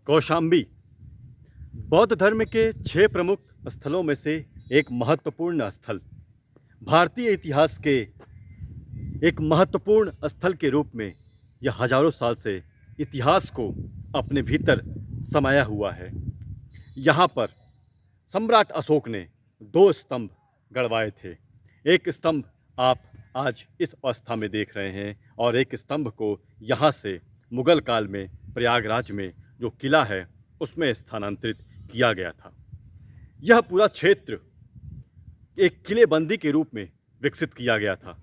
कौशाम्बी बौद्ध धर्म के 6 प्रमुख स्थलों में से एक महत्वपूर्ण स्थल, भारतीय इतिहास के एक महत्वपूर्ण स्थल के रूप में यह हजारों साल से इतिहास को अपने भीतर समाया हुआ है। यहाँ पर सम्राट अशोक ने 2 स्तंभ गड़वाए थे। एक स्तंभ आप आज इस अवस्था में देख रहे हैं और एक स्तंभ को यहाँ से मुगल काल में प्रयागराज में जो किला है उसमें स्थानांतरित किया गया था। यह पूरा क्षेत्र एक किलेबंदी के रूप में विकसित किया गया था।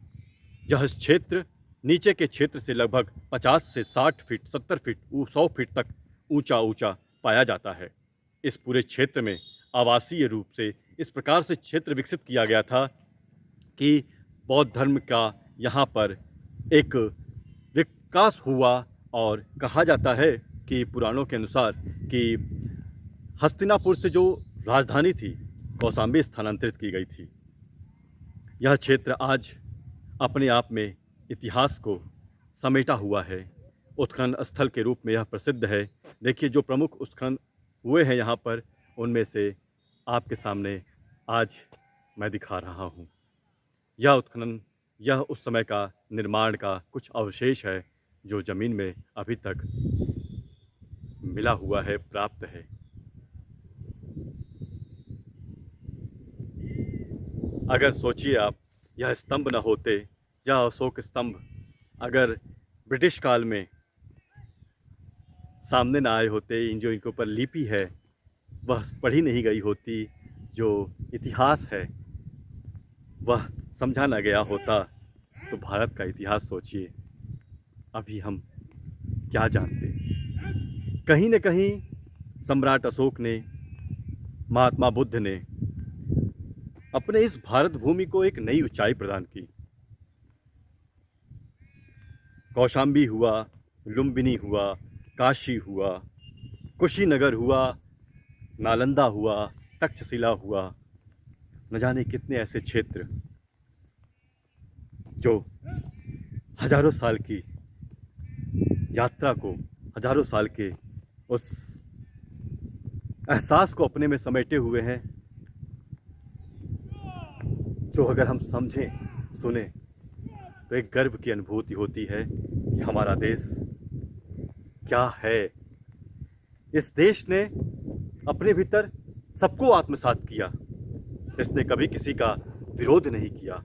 यह क्षेत्र नीचे के क्षेत्र से लगभग 50 से 60 फीट, 70 फीट, 100 फीट तक ऊंचा पाया जाता है। इस पूरे क्षेत्र में आवासीय रूप से इस प्रकार से क्षेत्र विकसित किया गया था कि बौद्ध धर्म का यहाँ पर एक विकास हुआ और कहा जाता है कि पुराणों के अनुसार कि हस्तिनापुर से जो राजधानी थी कौशाम्बी स्थानांतरित की गई थी। यह क्षेत्र आज अपने आप में इतिहास को समेटा हुआ है। उत्खनन स्थल के रूप में यह प्रसिद्ध है। देखिए जो प्रमुख उत्खनन हुए हैं यहाँ पर, उनमें से आपके सामने आज मैं दिखा रहा हूँ। यह उत्खनन, यह उस समय का निर्माण का कुछ अवशेष है जो ज़मीन में अभी तक मिला हुआ है, प्राप्त है। अगर सोचिए आप, यह स्तंभ न होते, यह अशोक स्तंभ अगर ब्रिटिश काल में सामने न आए होते, जो इनके ऊपर लिपि है वह पढ़ी नहीं गई होती, जो इतिहास है वह समझा न गया होता, तो भारत का इतिहास सोचिए अभी हम क्या जानते। कहीं न कहीं सम्राट अशोक ने, महात्मा बुद्ध ने अपने इस भारत भूमि को एक नई ऊंचाई प्रदान की। कौशाम्बी हुआ, लुम्बिनी हुआ, काशी हुआ, कुशीनगर हुआ, नालंदा हुआ, तक्षशिला हुआ, न जाने कितने ऐसे क्षेत्र जो हजारों साल की यात्रा को, हजारों साल के उस एहसास को अपने में समेटे हुए हैं, जो अगर हम समझें, सुने तो एक गर्व की अनुभूति होती है कि हमारा देश क्या है। इस देश ने अपने भीतर सबको आत्मसात किया। इसने कभी किसी का विरोध नहीं किया।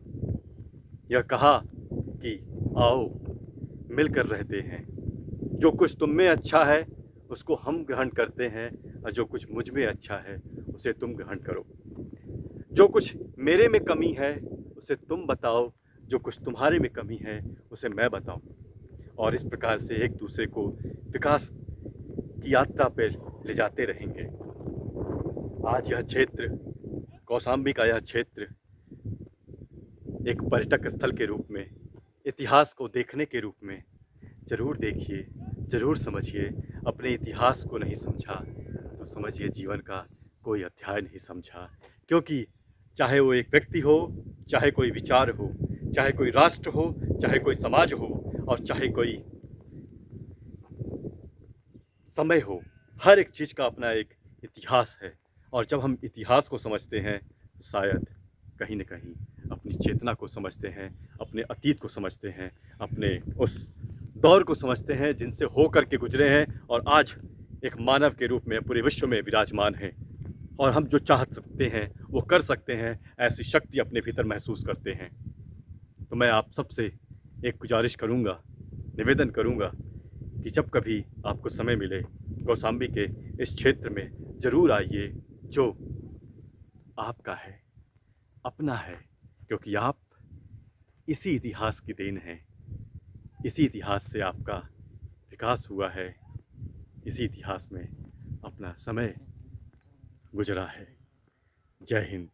यह कहा कि आओ मिलकर रहते हैं, जो कुछ तुम में अच्छा है उसको हम ग्रहण करते हैं और जो कुछ मुझ में अच्छा है उसे तुम ग्रहण करो। जो कुछ मेरे में कमी है उसे तुम बताओ, जो कुछ तुम्हारे में कमी है उसे मैं बताऊं, और इस प्रकार से एक दूसरे को विकास की यात्रा पर ले जाते रहेंगे। आज यह क्षेत्र, कौशाम्बी का यह क्षेत्र एक पर्यटक स्थल के रूप में, इतिहास को देखने के रूप में ज़रूर देखिए, ज़रूर समझिए। अपने इतिहास को नहीं समझा तो समझिए जीवन का कोई अध्याय नहीं समझा। क्योंकि चाहे वो एक व्यक्ति हो, चाहे कोई विचार हो, चाहे कोई राष्ट्र हो, चाहे कोई समाज हो और चाहे कोई समय हो, हर एक चीज़ का अपना एक इतिहास है। और जब हम इतिहास को समझते हैं तो शायद कहीं न कहीं अपनी चेतना को समझते हैं, अपने अतीत को समझते हैं, अपने उस दौर को समझते हैं जिनसे होकर के गुजरे हैं और आज एक मानव के रूप में पूरे विश्व में विराजमान हैं। और हम जो चाह सकते हैं वो कर सकते हैं, ऐसी शक्ति अपने भीतर महसूस करते हैं। तो मैं आप सबसे एक गुजारिश करूँगा, निवेदन करूँगा कि जब कभी आपको समय मिले कौशाम्बी के इस क्षेत्र में ज़रूर आइए, जो आपका है, अपना है, क्योंकि आप इसी इतिहास की देन हैं। इसी इतिहास से आपका विकास हुआ है, इसी इतिहास में अपना समय गुजरा है। जय हिंद।